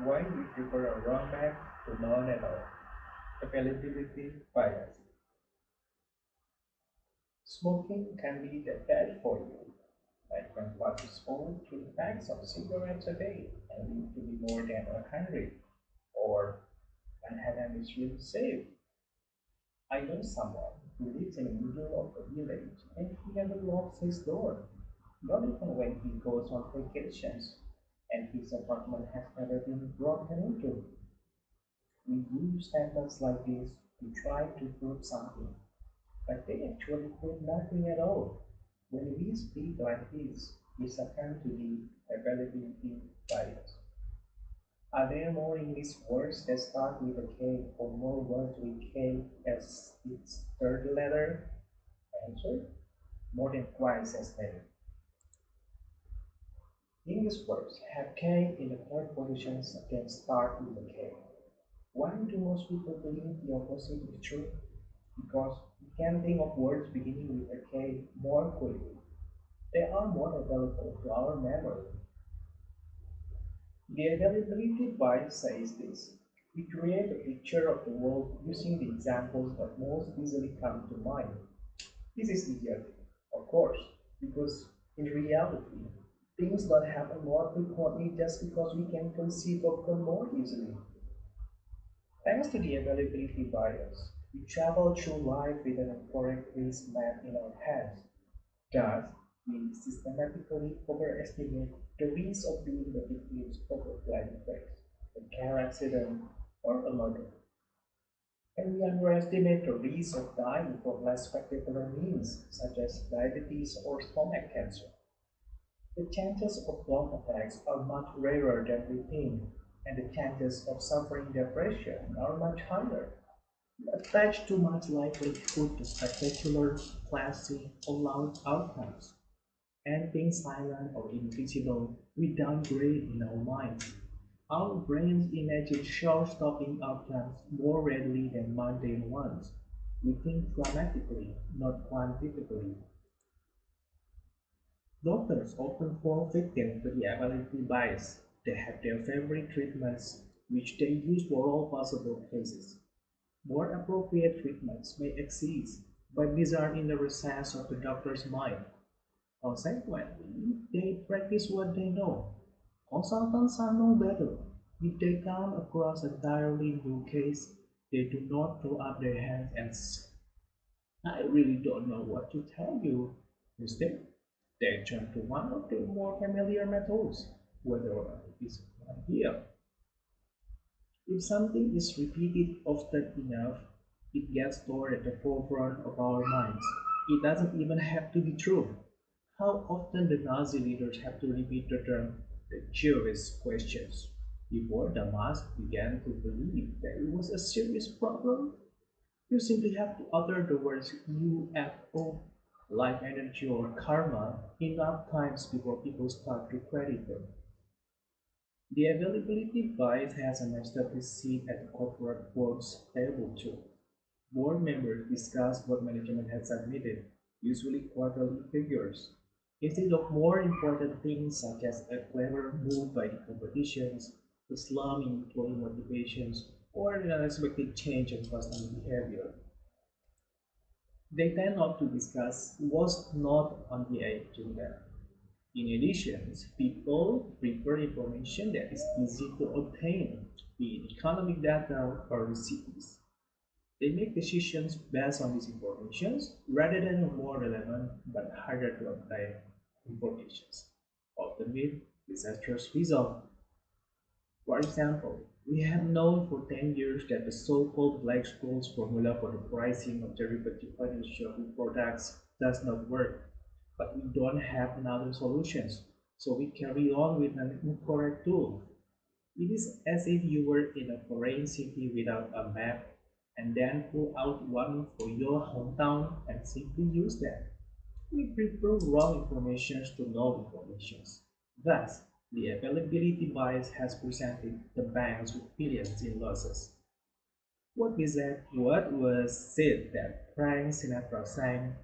Why we prefer a wrong map to none at all? Availability bias. Smoking can be that bad for you. Like when one smoke 3 packs of cigarettes a day and live to be more than 100. Or Manhattan is really safe. I know someone who lives in the middle of a village and he never locks his door, not even when he goes on vacations, and his apartment has never been broken into. We use sentence like this to try to prove something, but they actually prove nothing at all. When we speak like this, we succumb to the availability bias. Are there more English words that start with a K or more words with K as its third letter? Answer: more than twice as many. English words have K in the third positions that start with a K. Why do most people believe the opposite is true? Because we can think of words beginning with a K more quickly. They are more available to our memory. The availability bias says this: we create a picture of the world using the examples that most easily come to mind. This is easier, of course, because in reality, things don't happen more frequently just because we can conceive of them more easily. Thanks to the availability bias, we travel through life with an incorrect risk map in our heads. Thus, we systematically overestimate the risk of being the victims of a plane crash, a car accident, or a murder. And we underestimate the risk of dying from less spectacular means, such as diabetes or stomach cancer. The chances of bomb attacks are much rarer than we think, and the chances of suffering depression are much higher. We attach too much likelihood to spectacular, flashy, or loud outcomes. Anything silent or invisible, we downgrade in our minds. Our brains imagine show-stopping outcomes more readily than mundane ones. We think dramatically, not quantitatively. Doctors often fall victim to the availability bias. They have their favorite treatments, which they use for all possible cases. More appropriate treatments may exist, but these are in the recess of the doctor's mind. Consequently, they practice what they know. Consultants are no better. If they come across a entirely new case, they do not throw up their hands and say, I really don't know what to tell you. Instead, they turn to one of the more familiar methods, whether it is one here. If something is repeated often enough, it gets stored at the forefront of our minds. It doesn't even have to be true. How often the Nazi leaders have to repeat the term the Jewish questions before the mass began to believe that it was a serious problem? You simply have to utter the words UFO, life energy, or karma enough times before people start to credit them. The availability bias has an established seat at the corporate board's table too. Board members discuss what management has submitted, usually quarterly figures, instead of more important things such as a clever move by the competitions, a slump in employee motivations, or an unexpected change in customer behavior. They tend not to discuss what's not on the agenda. In addition, people prefer information that is easy to obtain, be it economic data or receipts. They make decisions based on these informations rather than more relevant but harder to obtain informations, often with disastrous results. For example, we have known for 10 years that the so-called Black-Scholes formula for the pricing of derivative financial products does not work, but we don't have another solutions, so we carry on with an incorrect tool. It is as if you were in a foreign city without a map and then pull out one for your hometown and simply use that. We prefer wrong information to no information. Thus, the availability bias has presented the banks with billions in losses. What was said that Frank Sinatra sang?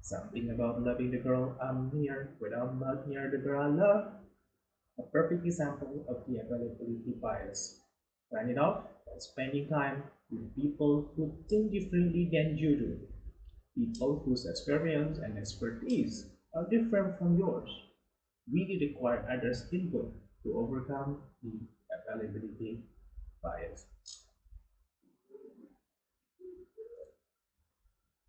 Something about loving the girl I'm near without not near the girl I love. A perfect example of the availability bias. Find it out by spending time with people who think differently than you do, people whose experience and expertise are different from yours. We require others' input to overcome the availability bias.